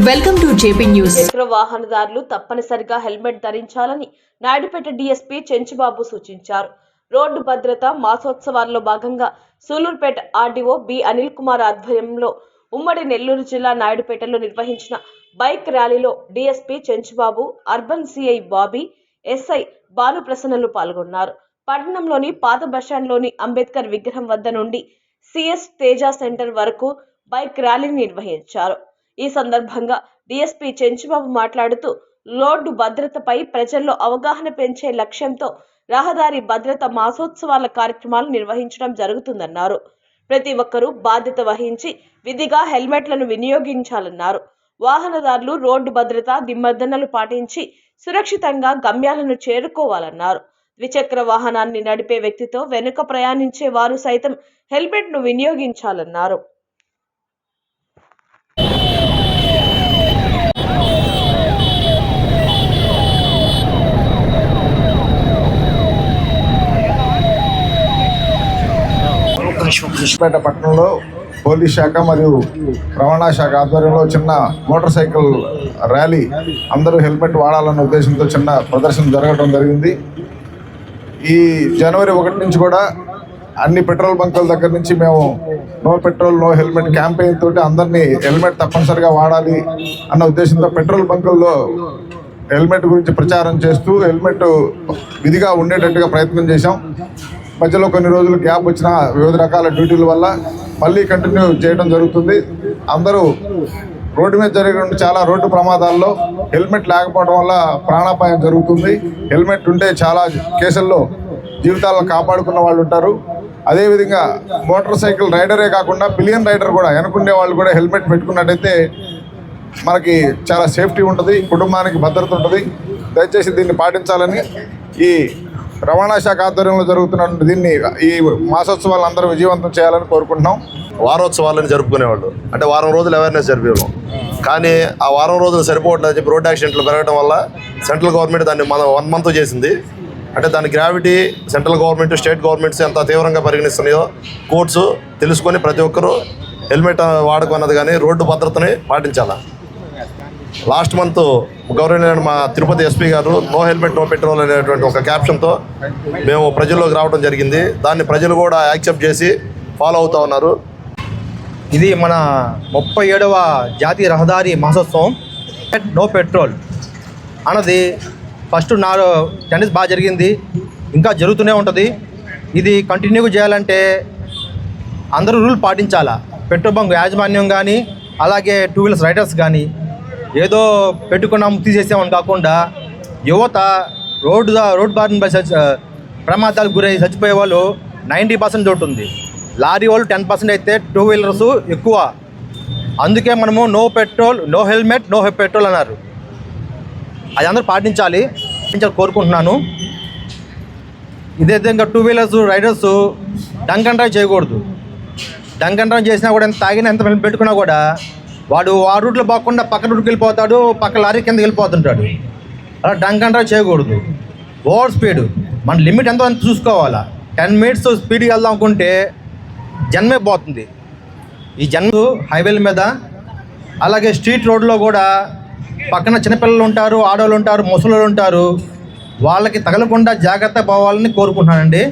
Welcome to JP news. ద్విచక్ర వాహనదారులు తప్పనిసరిగా హెల్మెట్ ధరించాలని నాయుడుపేట డీఎస్పీ చెంచుబాబు సూచించారు. రోడ్డు భద్రత మాసోత్సవాల్లో భాగంగా సూలూరుపేట ఆర్డీఓ బి అనిల్ కుమార్ ఆధ్వర్యంలో ఉమ్మడి నెల్లూరు జిల్లా నాయుడుపేటలో నిర్వహించిన బైక్ ర్యాలీలో DSP Chenchubabu, urban CI Bobby, SI భానుప్రసన్నలు పాల్గొన్నారు. పట్టణంలోని పాత బస్టాండ్లోని అంబేద్కర్ విగ్రహం వద్ద నుండి సిఎస్ తేజ సెంటర్ వరకు బైక్ ర్యాలీని నిర్వహించారు. ఈ సందర్భంగా డీఎస్పీ చెంచుబాబు మాట్లాడుతూ రోడ్డు భద్రతపై ప్రజల్లో అవగాహన పెంచే లక్ష్యంతో రహదారి భద్రత మాసోత్సవాల కార్యక్రమాలు నిర్వహించడం జరుగుతుందన్నారు. ప్రతి ఒక్కరూ బాధ్యత వహించి విధిగా హెల్మెట్లను వినియోగించాలన్నారు. వాహనదారులు రోడ్డు భద్రత నిబంధనలు పాటించి సురక్షితంగా గమ్యాలను చేరుకోవాలన్నారు. ద్విచక్ర వాహనాన్ని నడిపే వ్యక్తితో వెనుక ప్రయాణించే వారు సైతం హెల్మెట్ను వినియోగించాలన్నారు. పేట పట్టణంలో పోలీస్ శాఖ మరియు రవాణా శాఖ ఆధ్వర్యంలో చిన్న మోటార్ సైకిల్ ర్యాలీ, అందరూ హెల్మెట్ వాడాలన్న ఉద్దేశంతో చిన్న ప్రదర్శన జరగడం జరిగింది. ఈ జనవరి 1 నుంచి కూడా అన్ని పెట్రోల్ బంకుల దగ్గర నుంచి మేము no petrol no helmet campaign తోటి అందరినీ హెల్మెట్ తప్పనిసరిగా వాడాలి అన్న ఉద్దేశంతో పెట్రోల్ బంకుల్లో హెల్మెట్ గురించి ప్రచారం చేస్తూ హెల్మెట్ విధిగా ఉండేటట్టుగా ప్రయత్నం చేశాం. మధ్యలో కొన్ని రోజులు గ్యాప్ వచ్చిన వివిధ రకాల డ్యూటీల వల్ల మళ్ళీ కంటిన్యూ చేయడం జరుగుతుంది. అందరూ రోడ్డు మీద జరిగిన చాలా రోడ్డు ప్రమాదాల్లో హెల్మెట్ లేకపోవడం వల్ల ప్రాణాపాయం జరుగుతుంది. హెల్మెట్ ఉంటే చాలా కేసుల్లో జీవితాలను కాపాడుకున్న వాళ్ళు ఉంటారు. అదేవిధంగా మోటార్ సైకిల్ రైడరే కాకుండా పిలియన్ రైడర్ కూడా వెనుకుండే వాళ్ళు కూడా హెల్మెట్ పెట్టుకున్నట్టయితే మనకి చాలా సేఫ్టీ ఉంటుంది, కుటుంబానికి భద్రత ఉంటుంది. దయచేసి దీన్ని పాటించాలని ఈ రవాణా శాఖ ఆధ్వర్యంలో జరుగుతున్న దీన్ని ఈ మాసోత్సవాలు అందరూ విజయవంతం చేయాలని కోరుకుంటున్నాం. వారోత్సవాలను జరుపుకునేవాళ్ళు, అంటే వారం రోజులు అవేర్నెస్ జరిపేవాళ్ళం. కానీ ఆ వారం రోజులు సరిపోవట్లేదు చెప్పి రోడ్ యాక్సిడెంట్లు పెరగడం వల్ల సెంట్రల్ గవర్నమెంట్ దాన్ని 1 month చేసింది. అంటే దాని gravity central government, state governments ఎంత తీవ్రంగా పరిగణిస్తున్నాయో కోర్ట్స్ తెలుసుకొని ప్రతి ఒక్కరూ హెల్మెట్ వాడుకున్నది కానీ రోడ్డు భద్రతని పాటించాలి. లాస్ట్ మంత్ గవర్నమెంట్ మా తిరుపతి ఎస్పీ గారు నో హెల్మెట్ నో పెట్రోల్ అనేటువంటి ఒక క్యాప్షన్తో మేము ప్రజల్లోకి రావడం జరిగింది. దాన్ని ప్రజలు కూడా యాక్సెప్ట్ చేసి ఫాలో అవుతూ ఉన్నారు. ఇది మన 37వ జాతీయ రహదారి మాసోత్సవం. నో పెట్రోల్ అన్నది ఫస్ట్ 10 days బాగా జరిగింది, ఇంకా జరుగుతూనే ఉంటుంది. ఇది కంటిన్యూగా చేయాలంటే అందరూ రూల్ పాటించాలా. పెట్రోల్ బంక్ యాజమాన్యం కానీ అలాగే 2 wheelers రైడర్స్ కానీ ఏదో పెట్టుకున్నాం తీసేసామని కాకుండా యువత రోడ్ బారిన ప్రమాదాలకు గురై చచ్చిపోయే వాళ్ళు 90% ఉంటుంది. లారీ వాళ్ళు 10% అయితే 2 wheelers ఎక్కువ. అందుకే మనము no petrol no helmet no petrol అన్నారు. అది అందరూ పాటించాలి కోరుకుంటున్నాను. ఇదే విధంగా 2 wheelers riders drunk and drive చేయకూడదు. డంక్ అండ్ డ్రైవ్ చేసినా కూడా ఎంత తాగినా ఎంత పెట్టుకున్నా కూడా వాడు ఆ రూట్లో పోకుండా పక్క రూట్కి వెళ్ళిపోతాడు, పక్క లారీ కిందకి వెళ్ళిపోతుంటాడు. అలా డంక్ అండ్ డ్రైవ్ చేయకూడదు. ఓవర్ స్పీడ్ మన లిమిట్ ఎంతో అంత చూసుకోవాలా. 10 minutes స్పీడ్కి వెళ్దాం అనుకుంటే జన్మే పోతుంది. ఈ జన్మ హైవేల మీద అలాగే స్ట్రీట్ రోడ్లో కూడా పక్కన చిన్నపిల్లలు ఉంటారు, ఆడవాళ్ళు ఉంటారు, ముసలోళ్ళు ఉంటారు. వాళ్ళకి తగలకుండా జాగ్రత్త పోవాలని కోరుకుంటున్నానండి.